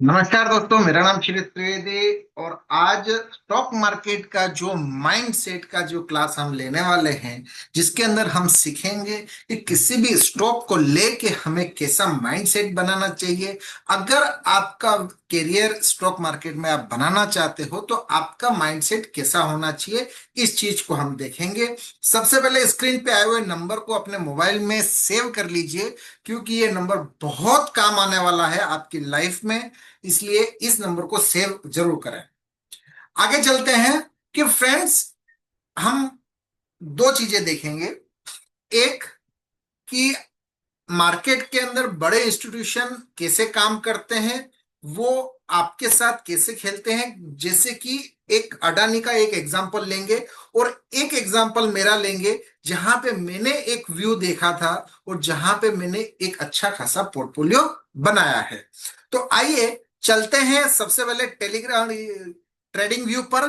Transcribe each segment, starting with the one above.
नमस्कार दोस्तों, मेरा नाम शिरीष त्रिवेदी। और आज स्टॉक मार्केट का जो माइंड सेट का जो क्लास हम लेने वाले हैं, जिसके अंदर हम सीखेंगे कि किसी भी स्टॉक को लेके हमें कैसा माइंड सेट बनाना चाहिए। अगर आपका करियर स्टॉक मार्केट में आप बनाना चाहते हो तो आपका माइंड सेट कैसा होना चाहिए, इस चीज को हम देखेंगे। सबसे पहले स्क्रीन पे आए हुए नंबर को अपने मोबाइल में सेव कर लीजिए, क्योंकि ये नंबर बहुत काम आने वाला है आपकी लाइफ में। इसलिए इस नंबर को सेव जरूर करें। आगे चलते हैं कि फ्रेंड्स, हम दो चीजें देखेंगे। एक, कि मार्केट के अंदर बड़े इंस्टीट्यूशन कैसे काम करते हैं, वो आपके साथ कैसे खेलते हैं। जैसे कि एक अडानी का एक एग्जांपल लेंगे और एक एग्जांपल मेरा लेंगे, जहां पे मैंने एक व्यू देखा था और जहां पे मैंने एक अच्छा खासा पोर्टफोलियो बनाया है। तो आइए चलते हैं सबसे पहले टेलीग्राम ट्रेडिंग व्यू पर।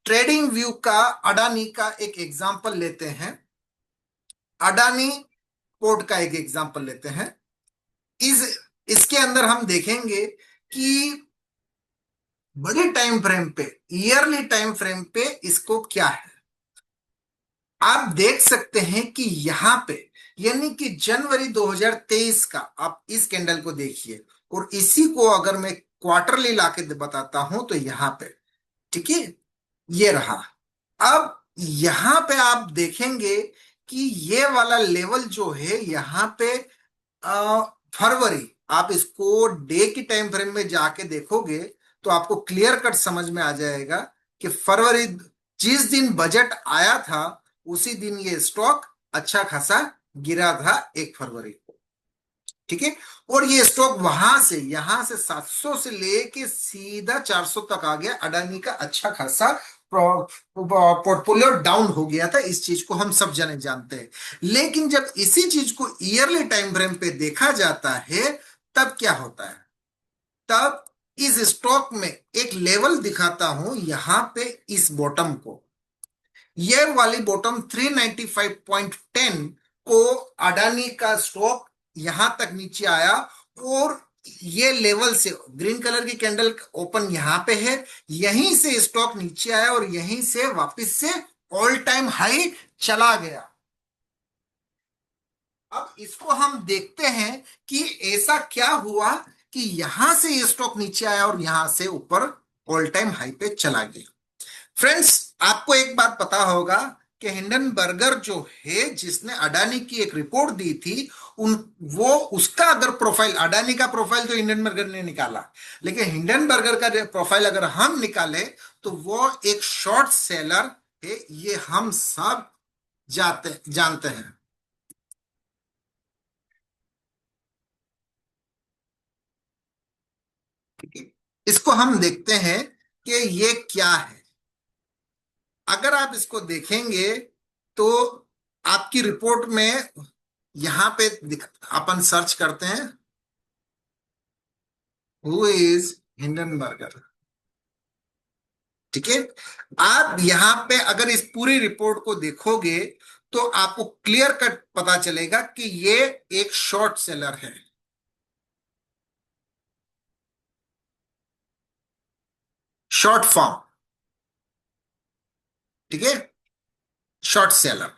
ट्रेडिंग व्यू का अडानी का एक एग्जांपल लेते हैं। अडानी पोर्ट का एक एग्जांपल लेते हैं। इस इसके अंदर हम देखेंगे कि बड़े टाइम फ्रेम पे, ईयरली टाइम फ्रेम पे इसको क्या है। आप देख सकते हैं कि यहां पे, यानी कि जनवरी 2023 का, आप इस कैंडल को देखिए और इसी को अगर मैं क्वार्टरली लाके बताता हूं तो यहां पे, ठीक है, ये रहा। अब यहां पे आप देखेंगे कि ये वाला लेवल जो है यहां पे, फरवरी, आप इसको डे की टाइम फ्रेम में जाके देखोगे तो आपको क्लियर कट समझ में आ जाएगा कि फरवरी, जिस दिन बजट आया था उसी दिन ये स्टॉक अच्छा खासा गिरा था 1 फरवरी को। ठीक है। और ये स्टॉक वहां से, यहां से 700 से लेके सीधा 400 तक आ गया। अडानी का अच्छा खासा पोर्टफोलियो डाउन हो गया था, इस चीज को हम सब जने जानते हैं। लेकिन जब इसी चीज को ईयरली टाइम फ्रेम पे देखा जाता है, तब क्या होता है। तब इस स्टॉक में एक लेवल दिखाता हूं यहां पे, इस बॉटम को, ये वाली बॉटम 395.10 को अडानी का स्टॉक यहां तक नीचे आया। और ये लेवल से, ग्रीन कलर की कैंडल ओपन यहां पे है, यहीं से स्टॉक नीचे आया और यहीं से वापस से ऑल टाइम हाई चला गया। अब इसको हम देखते हैं कि ऐसा क्या हुआ कि यहां से ये स्टॉक नीचे आया और यहां से ऊपर ऑल टाइम हाई पे चला गया। फ्रेंड्स, आपको एक बात पता होगा कि हिंडनबर्गर जो है, जिसने अडानी की एक रिपोर्ट दी थी, उन वो उसका अगर प्रोफाइल, अडानी का प्रोफाइल तो हिंडनबर्गर ने निकाला, लेकिन हिंडनबर्गर का प्रोफाइल अगर हम निकाले तो वो एक शॉर्ट सेलर है, ये हम सब जानते हैं। ठीक है? इसको हम देखते हैं कि ये क्या है। अगर आप इसको देखेंगे तो आपकी रिपोर्ट में यहां पे अपन सर्च करते हैं, हु इज हिंडनबर्गर। ठीक है। आप यहां पे अगर इस पूरी रिपोर्ट को देखोगे तो आपको क्लियर कट पता चलेगा कि ये एक शॉर्ट सेलर है। Short form. ठीक है। शॉर्ट सेलर,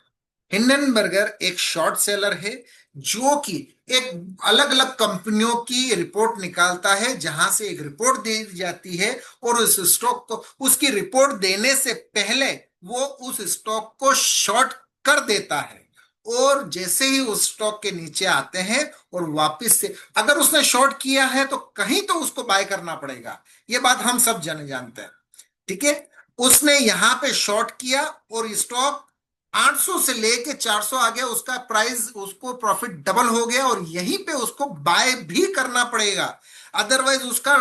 हिंडनबर्गर एक शॉर्ट सेलर है, जो कि एक अलग अलग कंपनियों की रिपोर्ट निकालता है, जहां से एक रिपोर्ट दी जाती है और उस स्टॉक को, उसकी रिपोर्ट देने से पहले वो उस स्टॉक को शॉर्ट कर देता है। और जैसे ही उस स्टॉक के नीचे आते हैं और वापस से, अगर उसने शॉर्ट किया है तो कहीं तो उसको बाय करना पड़ेगा, ये बात हम सब जने जानते हैं। ठीक है। उसने यहां पे शॉर्ट किया और स्टॉक 800 से लेके 400 आ गया, उसका प्राइस, उसको प्रॉफिट डबल हो गया और यहीं पे उसको बाय भी करना पड़ेगा। अदरवाइज उसका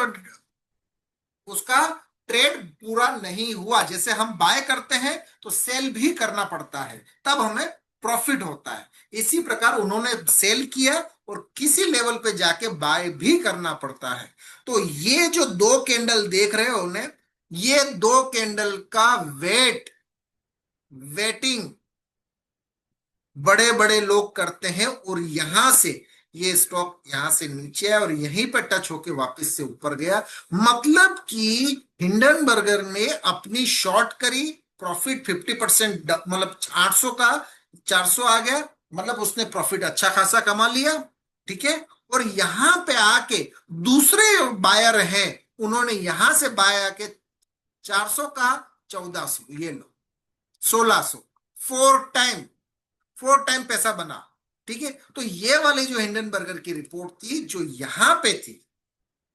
उसका ट्रेड पूरा नहीं हुआ। जैसे हम बाय करते हैं तो सेल भी करना पड़ता है, तब हमें प्रॉफिट होता है। इसी प्रकार उन्होंने सेल किया और किसी लेवल पे जाके बाय भी करना पड़ता है। तो ये जो दो कैंडल देख रहे हो उन्हें, ये दो कैंडल का वेटिंग बड़े बड़े लोग करते हैं और यहां से ये स्टॉक यहां से नीचे आया और यहीं पर टच होके वापस से ऊपर गया, मतलब कि हिंडनबर्गर ने अपनी शॉर्ट करी, प्रॉफिट 50%, मतलब 800 का 400 आ गया, मतलब उसने प्रॉफिट अच्छा खासा कमा लिया। ठीक है। और यहां पे आके दूसरे बायर हैं, उन्होंने यहां से बाय आके 400 का 1400, ये लो 1600, 4 टाइम, 4 टाइम पैसा बना। ठीक है। तो ये वाली जो हिंडनबर्गर की रिपोर्ट थी जो यहां पे थी,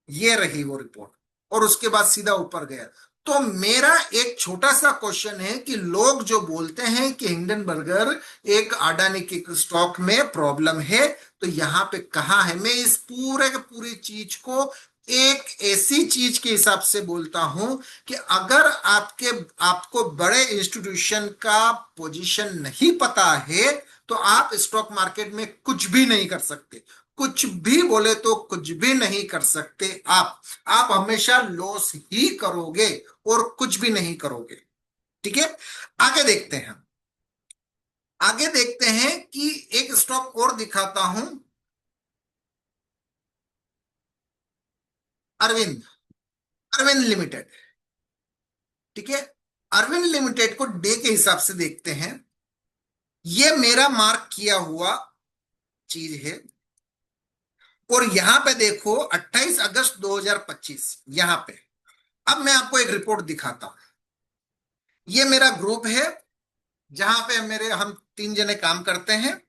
ये रही वो रिपोर्ट, और उसके बाद सीधा ऊपर गया। तो मेरा एक छोटा सा क्वेश्चन है कि लोग जो बोलते हैं कि हिंडनबर्गर एक अडानी के स्टॉक में प्रॉब्लम है, तो यहां पे कहां है? मैं इस पूरे के पूरी चीज को एक ऐसी चीज के हिसाब से बोलता हूं कि अगर आपको बड़े इंस्टीट्यूशन का पोजीशन नहीं पता है, तो आप स्टॉक मार्केट में कुछ भी नहीं कर सकते। कुछ भी बोले तो कुछ भी नहीं कर सकते आप हमेशा लॉस ही करोगे और कुछ भी नहीं करोगे। ठीक है। आगे देखते हैं। आगे देखते हैं कि एक स्टॉक और दिखाता हूं, अरविंद, अरविंद लिमिटेड। ठीक है। अरविंद लिमिटेड को डे के हिसाब से देखते हैं। ये मेरा मार्क किया हुआ चीज है, और यहां पे देखो 28 अगस्त 2025, यहां पे। अब मैं आपको एक रिपोर्ट दिखाता हूं। ये मेरा ग्रुप है जहां पे हम 3 जने काम करते हैं,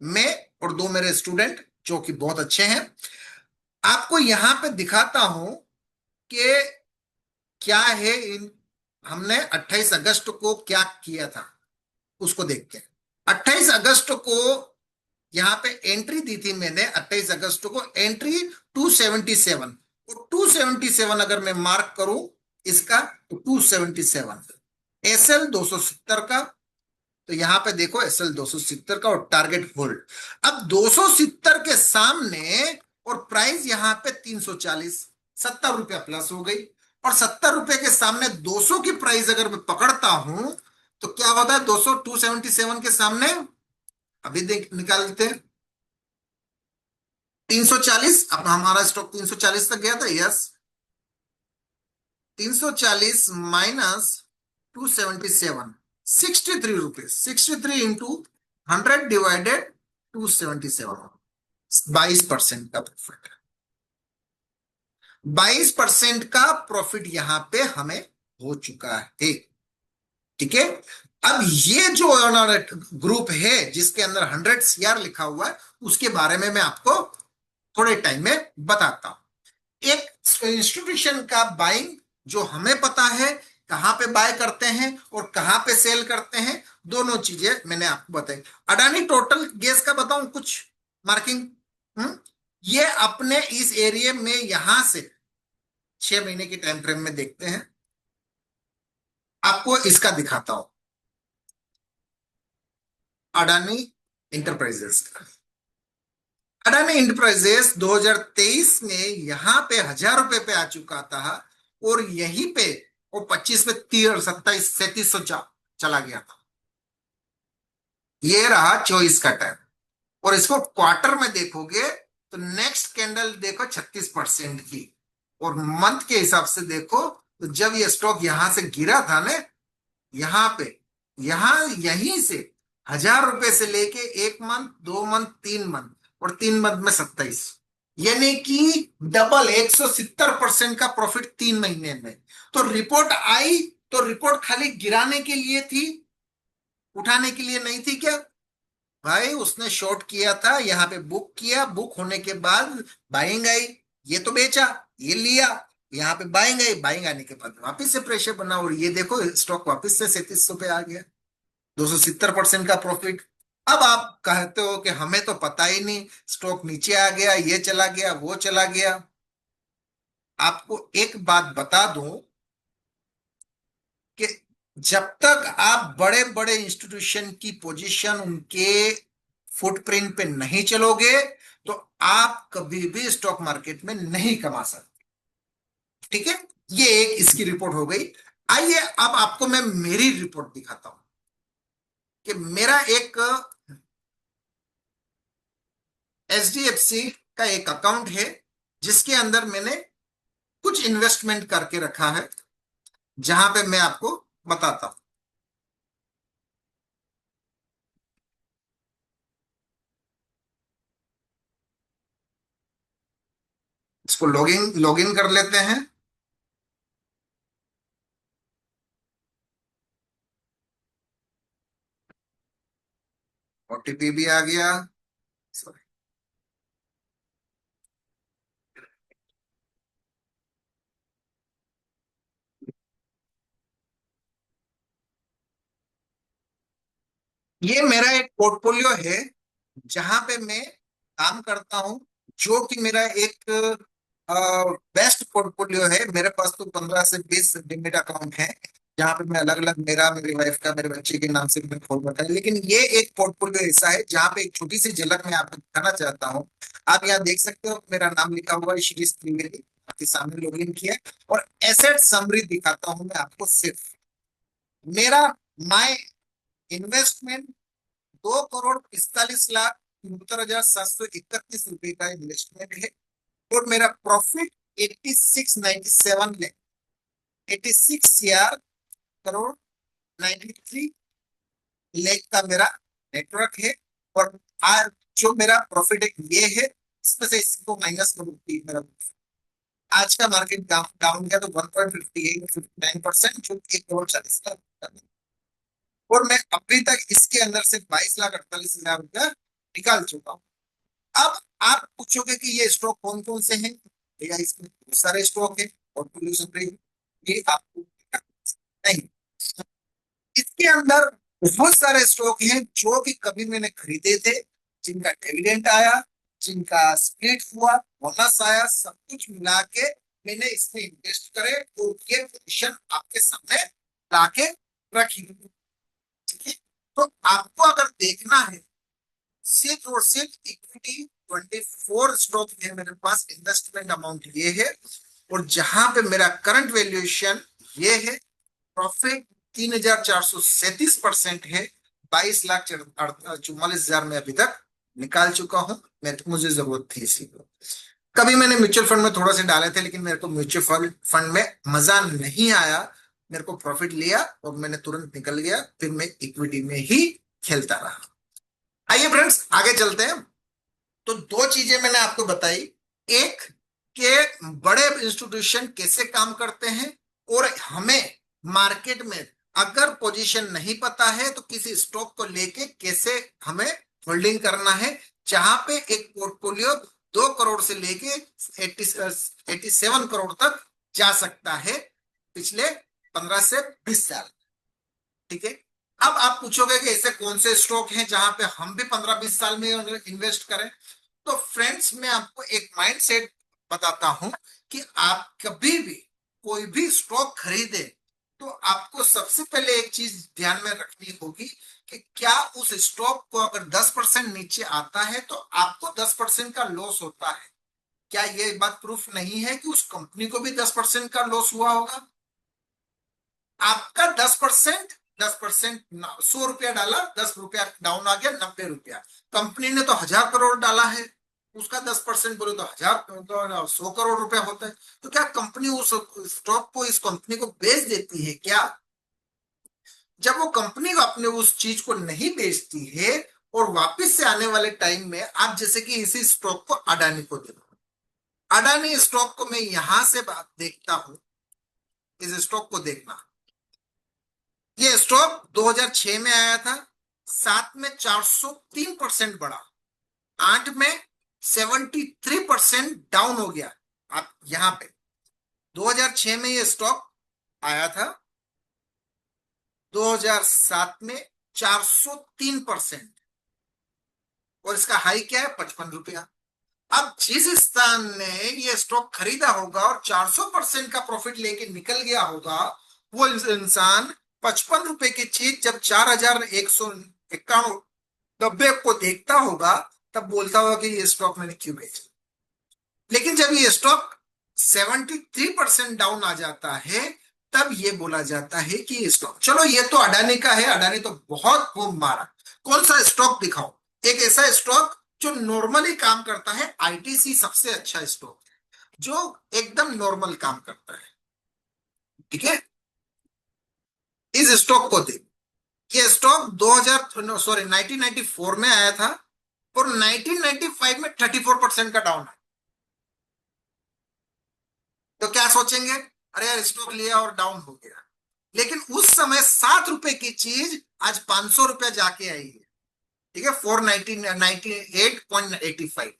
मैं और 2 मेरे स्टूडेंट जो कि बहुत अच्छे हैं। आपको यहां पे दिखाता हूं कि क्या है इन, हमने 28 अगस्त को क्या किया था उसको देखते हैं। 28 अगस्त को यहां पे एंट्री दी थी मैंने, 28 अगस्त को एंट्री 277, और 277 अगर मैं मार्क करूं इसका, तो 277 एसएल 270 का, तो यहां पे देखो एसएल 270 का, और टारगेट होल्ड। अब 270 के सामने, और प्राइस यहां पे 340, 70 रुपया प्लस हो गई। और 70 रुपए के सामने 200 की प्राइस अगर मैं पकड़ता हूं, तो क्या होता है? 200 277 के सामने, अभी देख निकालते हैं, 340। अब हमारा स्टॉक 340 तक गया था, yes. 340 minus 277, 63 rupees, 63 into 100 divided 277, 22% का प्रॉफिट। 22% का प्रॉफिट यहां पे हमें हो चुका है। ठीक है। अब ये जो ग्रुप है जिसके अंदर 100 CR लिखा हुआ है, उसके बारे में मैं आपको थोड़े टाइम में बताता हूं। एक इंस्टीट्यूशन का बाइंग जो हमें पता है, कहां पे बाय करते हैं और कहां पे सेल करते हैं, दोनों चीजें मैंने आपको बताई। अडानी टोटल गैस का बताऊं कुछ मार्किंग? ये अपने इस एरिया में यहां से 6 महीने की टाइम फ्रेम में देखते हैं, आपको इसका दिखाता हूं। अडानी इंटरप्राइजेस, अडानी इंटरप्राइजेस 2023 में यहां पे 1000 रुपए पे आ चुका था, और यहीं पे वो 25 में 30, 27, 3700 चला गया था। ये रहा 24 का टाइम। और इसको क्वार्टर में देखोगे तो नेक्स्ट कैंडल देखो 36% की, और मंथ के हिसाब से देखो, तो जब ये स्टॉक यहां से गिरा था ना, यहां पे, यहां यहीं से 1000 रुपए से लेके 1 मंथ, 2 मंथ, 3 मंथ, और 3 मंथ में 27, यानी कि डबल 170% का प्रॉफिट 3 महीने में। तो रिपोर्ट आई, तो रिपोर्ट खाली गिराने के लिए थी, उठाने के लिए नहीं थी क्या? भाई उसने शॉर्ट किया था, यहाँ पे बुक किया, बुक होने के बाद बाइंग आई, ये तो बेचा, ये लिया, यहाँ पे बाइंग आई, बाइंग आने के बाद वापस से प्रेशर बना, और ये देखो स्टॉक वापस से 3700 पे आ गया, 270% का प्रॉफिट। अब आप कहते हो कि हमें तो पता ही नहीं, स्टॉक नीचे आ गया, ये चला गया, वो चला गया। आपको एक बात बता दूं कि जब तक आप बड़े बड़े इंस्टीट्यूशन की पोजीशन, उनके फुटप्रिंट पे नहीं चलोगे, तो आप कभी भी स्टॉक मार्केट में नहीं कमा सकते। ठीक है। ये एक इसकी रिपोर्ट हो गई। आइए अब आपको मैं मेरी रिपोर्ट दिखाता हूं कि मेरा एक एचडीएफसी का एक अकाउंट है जिसके अंदर मैंने कुछ इन्वेस्टमेंट करके रखा है, जहां पे मैं आपको बताता हूं। इसको लॉगिन लॉगिन कर लेते हैं। ओटीपी भी आ गया। Sorry। ये मेरा एक पोर्टफोलियो है जहां पे मैं काम करता हूं, जो कि मेरा एक बेस्ट पोर्टफोलियो है। मेरे पास तो 15 से 20 डिमिट अकाउंट है, जहां पे मैं अलग अलग, मेरा, मेरी वाइफ का, मेरे बच्चे के नाम से मैं खोल रखा है। लेकिन ये एक पोर्टफोलियो ऐसा है जहां पे एक छोटी सी झलक मैं आपको दिखाना चाहता हूँ। आप यहाँ देख सकते हो, मेरा नाम लिखा हुआ है श्री त्रिवेदी, आपके सामने लॉगिन किया है। और एसेट समरी दिखाता हूँ मैं आपको। सिर्फ मेरा माय इन्वेस्टमेंट 2 करोड़ 45 लाख 73,731 रुपए का इन्वेस्टमेंट है। और मेरा प्रॉफिट 8697 लाख, 86 करोड़ 93 लाख का मेरा नेटवर्क है। और आज जो मेरा प्रॉफिट है ये है, इसमें से इसको माइनस करो, मेरा आज का मार्केट डाउन डाउन गया तो 1.58 59%, जो 1 करोड़ 40 लाख। और मैं अभी तक इसके अंदर से 22,48,000 रुपया निकाल चुका हूँ। अब आप पूछोगे कि ये स्टॉक कौन कौन से हैं। भैया इसमें बहुत सारे स्टॉक है, पोर्टफोलियो समरी ये आपको नहीं, इसके अंदर बहुत सारे स्टॉक हैं जो कि कभी मैंने खरीदे थे, जिनका डिविडेंड आया, जिनका स्प्लिट हुआ, बोनस आया, सब कुछ मिला के मैंने इसमें इन्वेस्ट करे, तो ये पोजीशन आपके सामने लाके रखी। ठीक है, तो आपको अगर देखना है, सिर्फ और सिर्फ इक्विटी 24 स्टॉक है मेरे पास, इन्वेस्टमेंट अमाउंट ये है। और जहां पे मेरा करंट वैल्यूएशन ये है, प्रॉफिट 3,437% है। 22,44,000 में अभी तक निकाल चुका हूं। मैं मुझे जरूरत थी इसी को। कभी मैंने म्यूचुअल फंड में थोड़ा से डाले थे, लेकिन मेरे को म्यूचुअल फंड फंड में मजा नहीं आया। मेरे को प्रॉफिट लिया और मैंने तुरंत निकल गया, फिर मैं इक्विटी में ही खेलता रहा। आइए फ्रेंड्स, आगे चलते हैं। तो दो चीजें मैंने आपको बताई। एक, के बड़े इंस्टीट्यूशन कैसे काम करते हैं, और हमें मार्केट में अगर पोजीशन नहीं पता है तो किसी स्टॉक को लेके कैसे हमें होल्डिंग करना है, जहां पे एक पोर्टफोलियो 2 करोड़ से लेके 87 करोड़ तक जा सकता है पिछले 15 से 20 साल। ठीक है, अब आप पूछोगे कि ऐसे कौन से स्टॉक हैं जहां पे हम भी 15-20 साल में इन्वेस्ट करें। तो फ्रेंड्स, मैं आपको एक माइंड सेट बताता हूं कि आप कभी भी कोई भी स्टॉक खरीदे तो आपको सबसे पहले एक चीज ध्यान में रखनी होगी कि क्या उस स्टॉक को अगर 10% नीचे आता है तो आपको 10% का लॉस होता है। क्या ये बात प्रूफ नहीं है कि उस कंपनी को भी 10% का लॉस हुआ होगा। आपका 10%, 10%, 100 रुपया डाला, 10 रुपया डाउन आ गया, 90 रुपया। कंपनी ने तो 1,000 करोड़ डाला है, उसका 10% बोले तो 100 करोड़ रुपया होता है। तो क्या कंपनी उस स्टॉक को, इस कंपनी को बेच देती है क्या। जब वो कंपनी को अपने उस चीज को नहीं बेचती है, और वापस से आने वाले टाइम में आप जैसे कि इसी स्टॉक को अडानी को दे दो। अडानी स्टॉक को मैं यहां से बात देखता हूं, इस स्टॉक को देखना। ये स्टॉक 2006 में आया था, 7 में 403% बढ़ा, 8 में 73% डाउन हो गया। आप यहां पे 2006 में ये स्टॉक आया था, 2007 में 403%, और इसका हाई क्या है, 55 रुपया। अब जिस स्थान ने ये स्टॉक खरीदा होगा और 400% का प्रॉफिट लेके निकल गया होगा, वो इंसान 55 रुपए की चीज जब 4,191 90 को देखता होगा, तब बोलता होगा कि ये स्टॉक मैंने क्यों बेचा। लेकिन जब ये स्टॉक 73% डाउन आ जाता है, तब ये बोला जाता है कि ये स्टॉक, चलो ये तो अडानी का है, अडानी तो बहुत बूम मारा। कौन सा स्टॉक दिखाओ, एक ऐसा स्टॉक जो नॉर्मली काम करता है, आईटीसी सबसे अच्छा स्टॉक है जो एकदम नॉर्मल काम करता है। ठीक है, इस स्टॉक को देख, ये स्टॉक 2000 सॉरी 1994 में आया था और 1995 में 34% का डाउन है। तो क्या सोचेंगे, अरे यार स्टॉक लिया और डाउन हो गया। लेकिन उस समय 7 रुपए की चीज आज 500 रुपए जाके आई है। ठीक है, 498.85।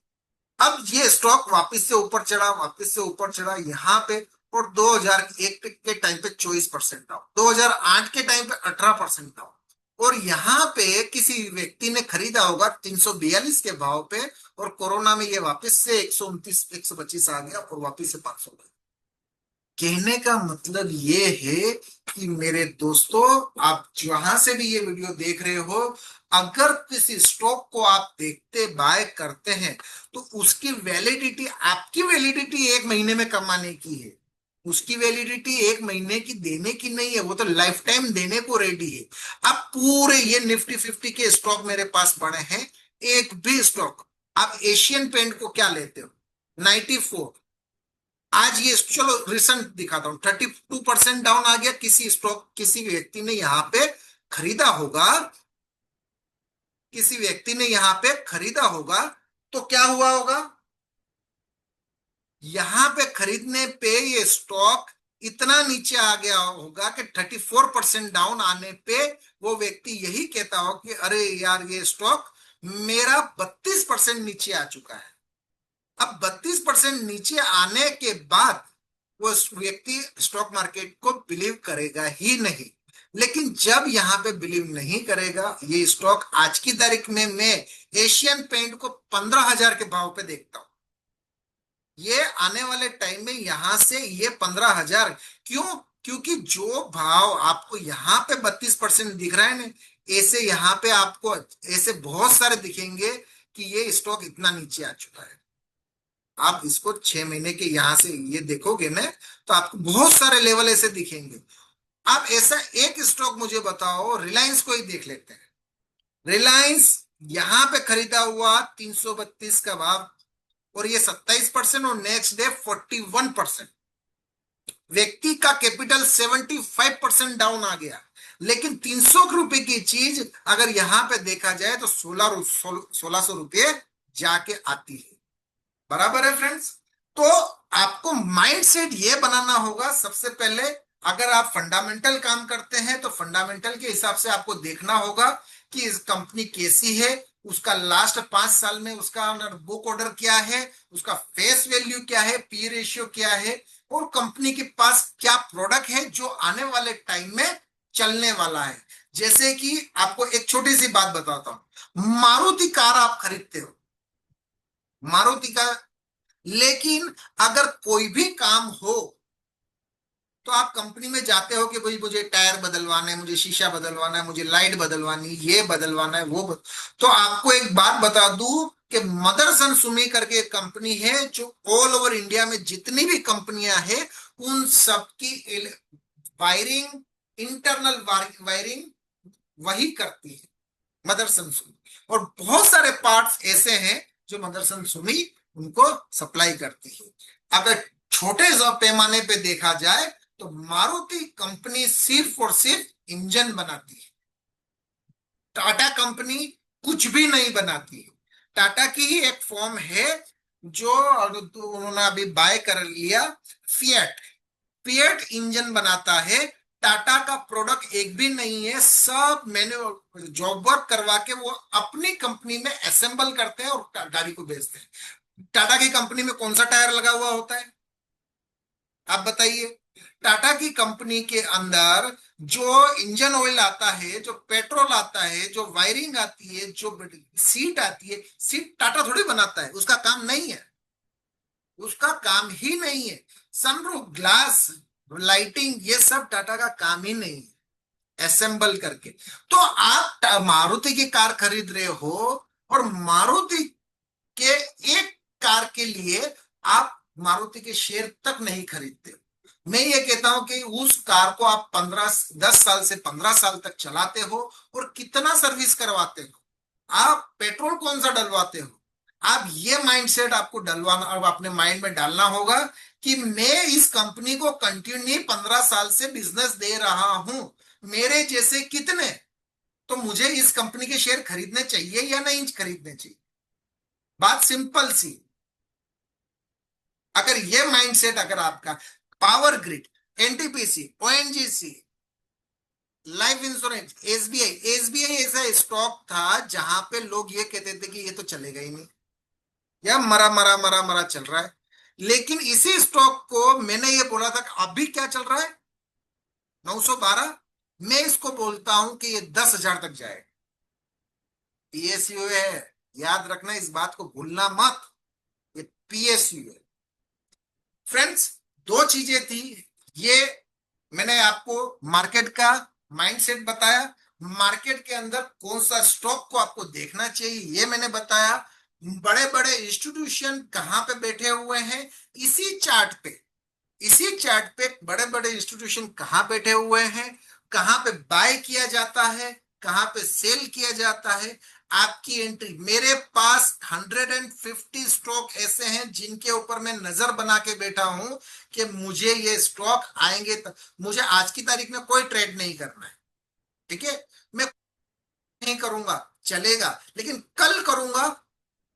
अब ये स्टॉक वापस से ऊपर चढ़ा, वापस से ऊपर चढ़ा यहाँ पे, और 2001 के टाइम पे 24% डाउन, 2008 के टाइम पे 18% डाउन। और यहाँ पे किसी व्यक्ति ने खरीदा होगा 342 के भाव पे, और कोरोना में ये वापस से 129 125 आ गया और वापस से 500। कहने का मतलब ये है कि मेरे दोस्तों, आप जहां से भी ये वीडियो देख रहे हो, अगर किसी स्टॉक को आप देखते बाय करते हैं तो उसकी वैलिडिटी, आपकी वैलिडिटी 1 महीने में कमाने की है, उसकी वैलिडिटी 1 महीने की देने की नहीं है, वो तो लाइफ टाइम देने को रेडी है। अब पूरे ये निफ्टी 50 के स्टॉक मेरे पास पड़े हैं, एक भी स्टॉक, आप एशियन पेंट को क्या लेते हो, 94, आज ये चलो रिसेंट दिखाता हूं, 32% डाउन आ गया। किसी स्टॉक, किसी व्यक्ति ने यहां पे खरीदा होगा, किसी व्यक्ति ने यहां पे खरीदा होगा, तो क्या हुआ होगा, यहां पे खरीदने पे ये स्टॉक इतना नीचे आ गया होगा कि 34% डाउन आने पे वो व्यक्ति यही कहता हो कि अरे यार ये स्टॉक मेरा 32% नीचे आ चुका है। अब 32% नीचे आने के बाद वो व्यक्ति स्टॉक मार्केट को बिलीव करेगा ही नहीं। लेकिन जब यहां पे बिलीव नहीं करेगा, ये स्टॉक आज की तारीख में मैं एशियन पेंट को 15,000 के भाव पे देखता हूं, ये आने वाले टाइम में यहां से ये 15,000, क्यों, क्योंकि जो भाव आपको यहां पे 32% दिख रहा है ना, ऐसे यहां पे आपको ऐसे बहुत सारे दिखेंगे कि ये स्टॉक इतना नीचे आ चुका है। आप इसको 6 महीने के यहां से ये देखोगे ना, तो आपको बहुत सारे लेवल ऐसे दिखेंगे। आप ऐसा एक स्टॉक मुझे बताओ, रिलायंस को ही देख लेते हैं। रिलायंस यहां पे खरीदा हुआ 332 का भाव, और ये 27% और नेक्स्ट डे 41%। व्यक्ति का कैपिटल 75% डाउन आ गया। लेकिन 300 रुपए की चीज अगर यहां पे देखा जाए तो 1600 रुपये जाके आती है। बराबर है फ्रेंड्स। तो आपको माइंड सेट ये बनाना होगा सबसे पहले, अगर आप फंडामेंटल काम करते हैं तो फंडामेंटल के हिसाब से आपको देखना होगा कि इस कंपनी कैसी है, उसका लास्ट 5 साल में उसका बुक ऑर्डर क्या है, उसका फेस वैल्यू क्या है, पी रेशियो क्या है, और कंपनी के पास क्या प्रोडक्ट है जो आने वाले टाइम में चलने वाला है। जैसे कि आपको एक छोटी सी बात बताता हूं, मारुति कार आप खरीदते हो, मारुति का, लेकिन अगर कोई भी काम हो तो आप कंपनी में जाते हो कि भाई मुझे टायर बदलवाना है, मुझे शीशा बदलवाना है, मुझे लाइट बदलवानी, ये बदलवाना है, तो आपको एक बात बता दूं कि मदरसन सुमी करके एक कंपनी है जो ऑल ओवर इंडिया में जितनी भी कंपनियां हैं उन सबकी वायरिंग, इंटरनल वायरिंग वही करती है, मदरसन सुमी। और बहुत सारे पार्ट्स ऐसे हैं जो मदरसन सुमी उनको सप्लाई करती है। अगर छोटे पैमाने पे देखा जाए तो मारुति कंपनी सिर्फ और सिर्फ इंजन बनाती है, टाटा कंपनी कुछ भी नहीं बनाती है। टाटा की ही एक फॉर्म है जो उन्होंने अभी बाय कर लिया, फिएट, फिएट इंजन बनाता है। टाटा का प्रोडक्ट एक भी नहीं है, सब मैंने जॉब वर्क करवा के वो अपनी कंपनी में असेंबल करते हैं और गाड़ी को बेचते हैं। टाटा की कंपनी में कौन सा टायर लगा हुआ होता है, आप बताइए। टाटा की कंपनी के अंदर जो इंजन ऑयल आता है, जो पेट्रोल आता है, जो वायरिंग आती है, जो सीट आती है, सीट टाटा थोड़ी बनाता है, उसका काम नहीं है, उसका काम ही नहीं है। सनरूफ, ग्लास, लाइटिंग, ये सब टाटा का काम ही नहीं है, असेंबल करके। तो आप मारुति की कार खरीद रहे हो और मारुति के एक कार के लिए आप मारुति के शेयर तक नहीं खरीदते। मैं ये कहता हूं कि उस कार को आप 10 साल से 15 साल तक चलाते हो और कितना सर्विस करवाते हो, आप पेट्रोल कौन सा डलवाते हो, आप ये माइंडसेट आपको डलवाना, अब अपने माइंड में डालना होगा कि मैं इस कंपनी को कंटिन्यू 15 साल से बिजनेस दे रहा हूं, मेरे जैसे कितने, तो मुझे इस कंपनी के शेयर खरीदने चाहिए या नहीं खरीदने चाहिए। बात सिंपल सी। अगर ये माइंडसेट अगर आपका, power grid, NTPC, ONGC, life insurance, SBI, SBI ऐसा स्टॉक था जहां पे लोग ये कहते थे कि ये तो चलेगा ही नहीं, या मरा मरा मरा मरा चल रहा है। लेकिन इसी स्टॉक को मैंने ये बोला था कि अभी क्या चल रहा है, 912। मैं इसको बोलता हूं कि ये 10,000 तक जाए। पीएसयू है, याद रखना, इस बात को भूलना मत, ये पीएसयू है। फ्रेंड्स, दो चीजें थी ये, मैंने आपको मार्केट का माइंडसेट बताया, मार्केट के अंदर कौन सा स्टॉक को आपको देखना चाहिए ये मैंने बताया, बड़े बड़े इंस्टीट्यूशन कहां पे बैठे हुए हैं, इसी चार्ट पे, इसी चार्ट पे बड़े बड़े इंस्टीट्यूशन कहां बैठे हुए हैं, कहां पे बाय किया जाता है, कहां पे सेल किया जाता है, आपकी एंट्री। मेरे पास 150 स्टॉक ऐसे हैं जिनके ऊपर मैं नजर बना के बैठा हूं कि मुझे ये स्टॉक आएंगे मुझे आज की तारीख में कोई ट्रेड नहीं करना है, ठीक है, मैं नहीं करूंगा चलेगा, लेकिन कल करूंगा,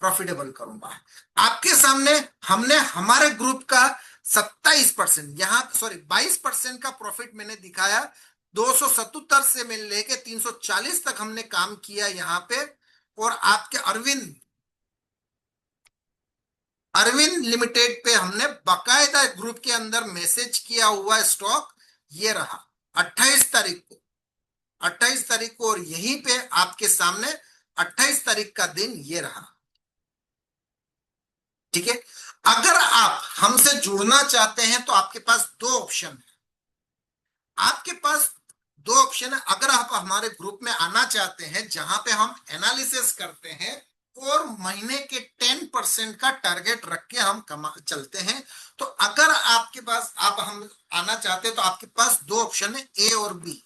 प्रॉफिटेबल करूंगा। आपके सामने हमने हमारे ग्रुप का 27%, यहां सॉरी 22% का प्रॉफिट मैंने दिखाया। 277 से मिल लेके 340 तक हमने काम किया यहां पे। और आपके अरविंद अरविंद लिमिटेड पे हमने बकायदा ग्रुप के अंदर मैसेज किया हुआ स्टॉक ये रहा, 28 तारीख को, 28 तारीख को, और यहीं पे आपके सामने 28 तारीख का दिन ये रहा, ठीक है। अगर आप हमसे जुड़ना चाहते हैं तो आपके पास दो ऑप्शन है, आपके पास दो ऑप्शन है। अगर आप हमारे ग्रुप में आना चाहते हैं जहां पे हम एनालिसिस करते हैं और महीने के 10% का टारगेट रख के हम कमा चलते हैं, तो अगर आपके पास, आप हम आना चाहते हैं तो आपके पास दो ऑप्शन है, ए और बी।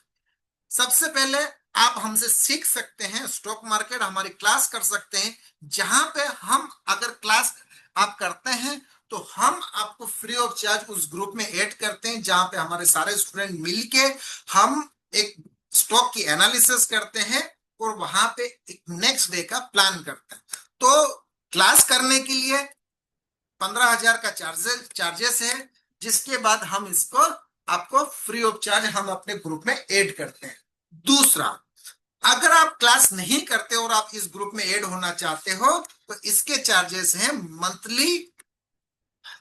सबसे पहले आप हमसे सीख सकते हैं स्टॉक मार्केट, हमारी क्लास कर सकते हैं, जहां पे हम अगर क्लास आप करते हैं तो हम आपको फ्री ऑफ चार्ज उस ग्रुप में ऐड करते हैं जहां पे हमारे सारे स्टूडेंट मिलके हम एक स्टॉक की एनालिसिस करते हैं और वहां पे एक नेक्स्ट डे का प्लान करते हैं। तो क्लास करने के लिए 15,000 का चार्जेस है, जिसके बाद हम इसको आपको फ्री ऑफ चार्ज हम अपने ग्रुप में ऐड करते हैं। दूसरा, अगर आप क्लास नहीं करते और आप इस ग्रुप में ऐड होना चाहते हो तो इसके चार्जेस हैं मंथली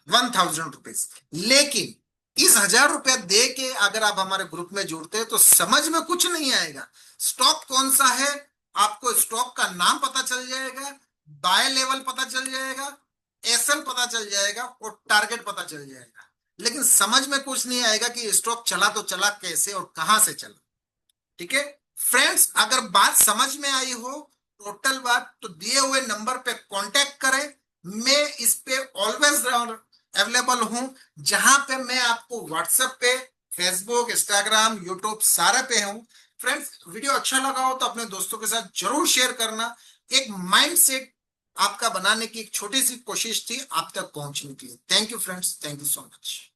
1,000 रुपीज। लेकिन इस 1,000 रुपया दे के अगर आप हमारे ग्रुप में जुड़ते हैं तो समझ में कुछ नहीं आएगा, स्टॉक कौन सा है, आपको स्टॉक का नाम पता चल जाएगा, बाय लेवल पता चल जाएगा, एसएल पता चल जाएगा और टारगेट पता चल जाएगा, लेकिन समझ में कुछ नहीं आएगा कि स्टॉक चला तो चला कैसे और कहां से चला, ठीक है। फ्रेंड्स, अगर बात समझ में आई हो टोटल बात, तो दिए हुए नंबर पे कांटेक्ट करें, मैं इस पे ऑलवेज अवेलेबल हूं, जहां पे मैं आपको व्हाट्सएप पे, फेसबुक, इंस्टाग्राम, यूट्यूब सारे पे हूं। फ्रेंड्स, वीडियो अच्छा लगा हो तो अपने दोस्तों के साथ जरूर शेयर करना। एक माइंडसेट आपका बनाने की एक छोटी सी कोशिश थी आप तक पहुंचने की। Thank you friends, thank you so much.